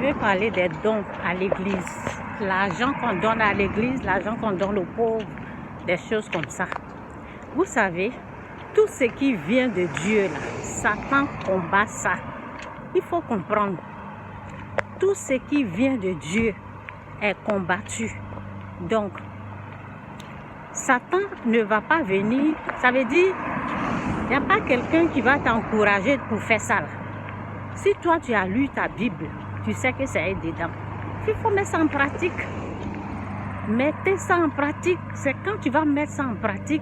vais parler des dons à l'église. L'argent qu'on donne à l'église, l'argent qu'on donne aux pauvres, des choses comme ça. Vous savez, tout ce qui vient de Dieu, là, Satan combat ça. Il faut comprendre. Tout ce qui vient de Dieu est combattu. Donc, Satan ne va pas venir. Ça veut dire, il n'y a pas quelqu'un qui va t'encourager pour faire ça là. Si toi tu as lu ta Bible, tu sais que ça est dedans. Il faut mettre ça en pratique. Mettez ça en pratique. C'est quand tu vas mettre ça en pratique.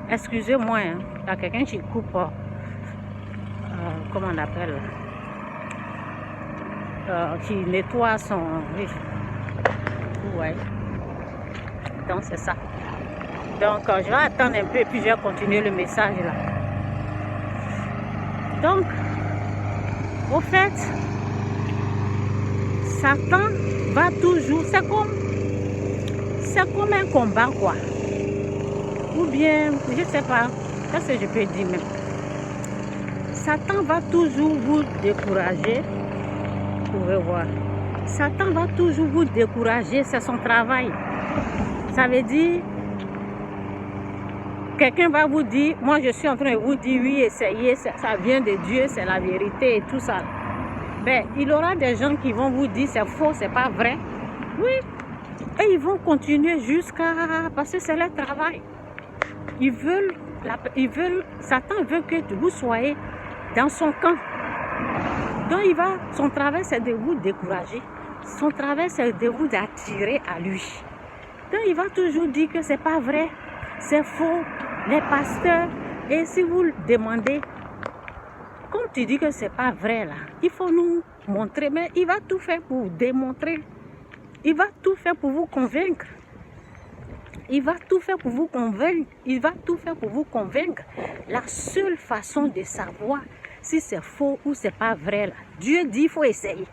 Excusez-moi, hein, il y a quelqu'un qui coupe, comment on appelle, qui nettoie son... Oui. Ouais. Donc c'est ça. Donc je vais attendre un peu et puis je vais continuer le message là. Donc, au fait, Satan va toujours, c'est comme un combat quoi. Ou bien, je ne sais pas, qu'est-ce que je peux dire même. Satan va toujours vous décourager. Vous pouvez voir. Satan va toujours vous décourager, c'est son travail. Ça veut dire, quelqu'un va vous dire, moi je suis en train de vous dire, oui, essayez, ça vient de Dieu, c'est la vérité et tout ça. Ben, il y aura des gens qui vont vous dire, c'est faux, c'est pas vrai. Oui, et ils vont continuer jusqu'à, parce que c'est leur travail. Satan veut que vous soyez dans son camp. Donc son travail c'est de vous décourager. Son travail c'est de vous attirer à lui. Donc il va toujours dire que c'est pas vrai, c'est faux, les pasteurs. Et si vous le demandez, comme tu dis que c'est pas vrai là, il faut nous montrer, mais il va tout faire pour vous démontrer. Il va tout faire pour vous convaincre. Il va tout faire pour vous convaincre. Il va tout faire pour vous convaincre. La seule façon de savoir si c'est faux ou c'est pas vrai là, Dieu dit il faut essayer.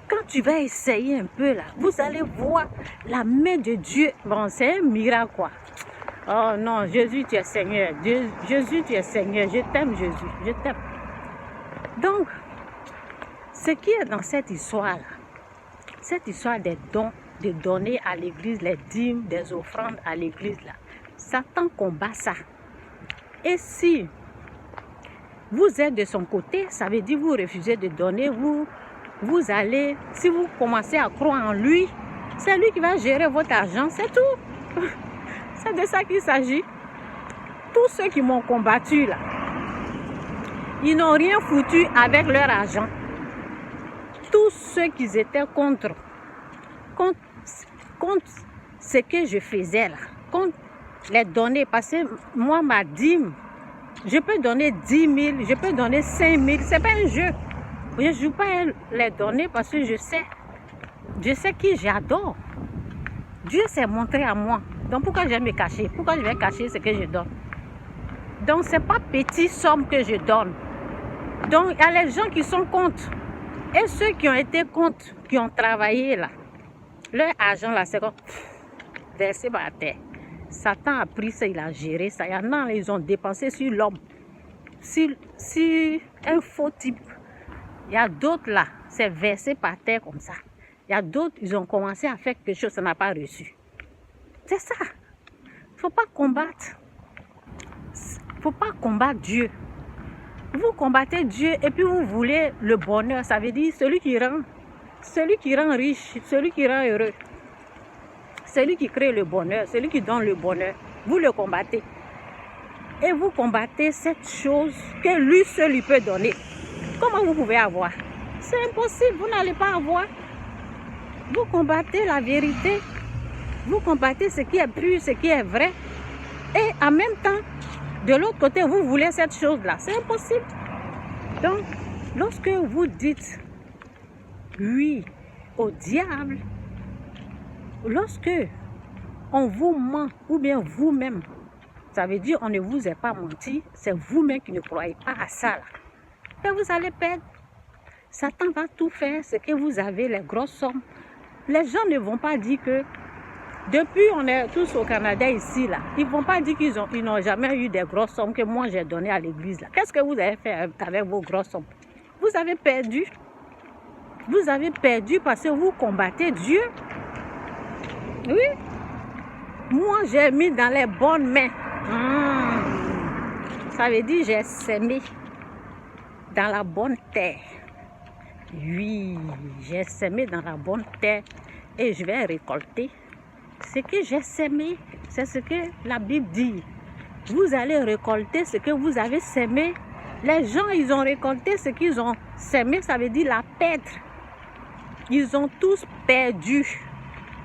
Quand tu vas essayer un peu là, vous allez voir la main de Dieu. Bon, c'est un miracle quoi. Oh non, Jésus tu es Seigneur. Jésus tu es Seigneur. Je t'aime Jésus. Je t'aime. Donc, ce qui est dans cette histoire là, cette histoire des dons, de donner à l'église les dîmes, des offrandes à l'église là, Satan combat ça. Et si vous êtes de son côté, ça veut dire vous refusez de donner, vous allez, si vous commencez à croire en lui, c'est lui qui va gérer votre argent, c'est tout. C'est de ça qu'il s'agit. Tous ceux qui m'ont combattu là, ils n'ont rien foutu avec leur argent. Tous ceux qui étaient contre ce que je faisais là, contre les donner, parce que moi ma dîme, je peux donner 10 000, je peux donner 5 000, c'est pas un jeu. Je ne joue pas à les donner parce que je sais qui j'adore. Dieu s'est montré à moi. Donc pourquoi je vais me cacher? Pourquoi je vais cacher ce que je donne? Donc c'est pas petite somme que je donne. Donc il y a les gens qui sont contre. Et ceux qui ont été contre, qui ont travaillé là, leur argent là, c'est comme versé par terre. Satan a pris ça, il a géré ça. Il y en a, ils ont dépensé sur l'homme. Sur un faux type. Il y a d'autres là, c'est versé par terre comme ça. Il y a d'autres, ils ont commencé à faire quelque chose, ça n'a pas reçu. C'est ça. Il ne faut pas combattre. Il ne faut pas combattre Dieu. Vous combattez Dieu et puis vous voulez le bonheur. Ça veut dire celui qui rend riche, celui qui rend heureux. Celui qui crée le bonheur, celui qui donne le bonheur. Vous le combattez. Et vous combattez cette chose que lui seul lui peut donner. Comment vous pouvez avoir? C'est impossible, vous n'allez pas avoir. Vous combattez la vérité. Vous combattez ce qui est pur, ce qui est vrai. Et en même temps, de l'autre côté, vous voulez cette chose-là. C'est impossible. Donc, lorsque vous dites oui au diable, lorsque on vous ment, ou bien vous-même, ça veut dire on ne vous a pas menti, c'est vous-même qui ne croyez pas à ça. Là. Et vous allez perdre. Satan va tout faire, ce que vous avez, les grosses sommes. Les gens ne vont pas dire que, depuis on est tous au Canada ici, là, ils ne vont pas dire qu'ils n'ont jamais eu des grosses sommes que moi j'ai données à l'église. Qu'est-ce que vous avez fait avec vos grosses sommes? Vous avez perdu. Vous avez perdu parce que vous combattez Dieu. Oui. Moi, j'ai mis dans les bonnes mains. Ça veut dire j'ai semé dans la bonne terre. Oui, j'ai semé dans la bonne terre et je vais récolter ce que j'ai semé. C'est ce que la Bible dit. Vous allez récolter ce que vous avez semé. Les gens, ils ont récolté ce qu'ils ont semé, ça veut dire la perdre. Ils ont tous perdu.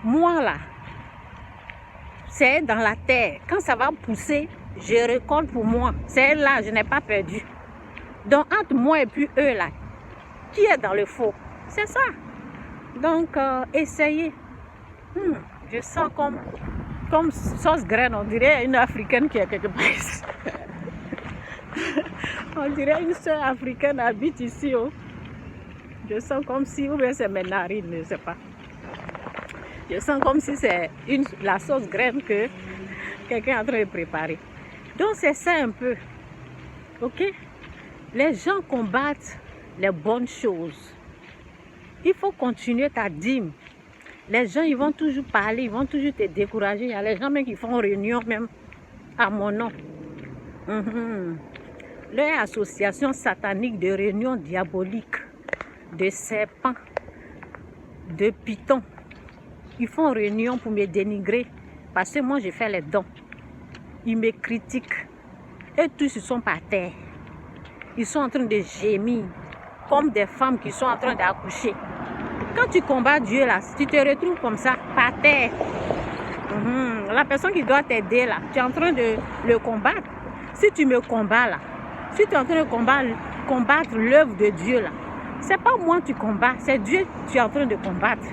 Moi, là, c'est dans la terre. Quand ça va pousser, je récolte pour moi. C'est là, je n'ai pas perdu. Donc, entre moi et puis eux, là, qui est dans le faux? C'est ça. Donc, essayez. Je sens comme sauce graine, on dirait une africaine qui est quelque part. On dirait une soeur africaine habite ici. Oh. Je sens comme si, ou bien c'est mes narines, je ne sais pas. Je sens comme si c'est la sauce graine que quelqu'un est en train de préparer. Donc c'est ça un peu. Ok? Les gens combattent les bonnes choses. Il faut continuer ta dîme. Les gens, ils vont toujours parler, ils vont toujours te décourager. Il y a les gens même qui font réunion même à mon nom. Leur association satanique de réunion diabolique, de serpents, de pythons. Ils font réunion pour me dénigrer parce que moi, je fais les dons. Ils me critiquent. Et tous, ils sont par terre. Ils sont en train de gémir comme des femmes qui sont en train d'accoucher. Quand tu combats Dieu, là, tu te retrouves comme ça, par terre. La personne qui doit t'aider, là, tu es en train de le combattre. Si tu me combats, là, si tu es en train de combattre l'œuvre de Dieu, là, c'est pas moi que tu combats, c'est Dieu que tu es en train de combattre.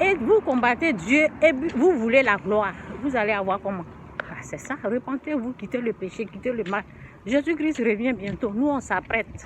Et vous combattez Dieu et vous voulez la gloire. Vous allez avoir comment? C'est ça, repentez-vous, quittez le péché, quittez le mal. Jésus-Christ revient bientôt. Nous, on s'apprête.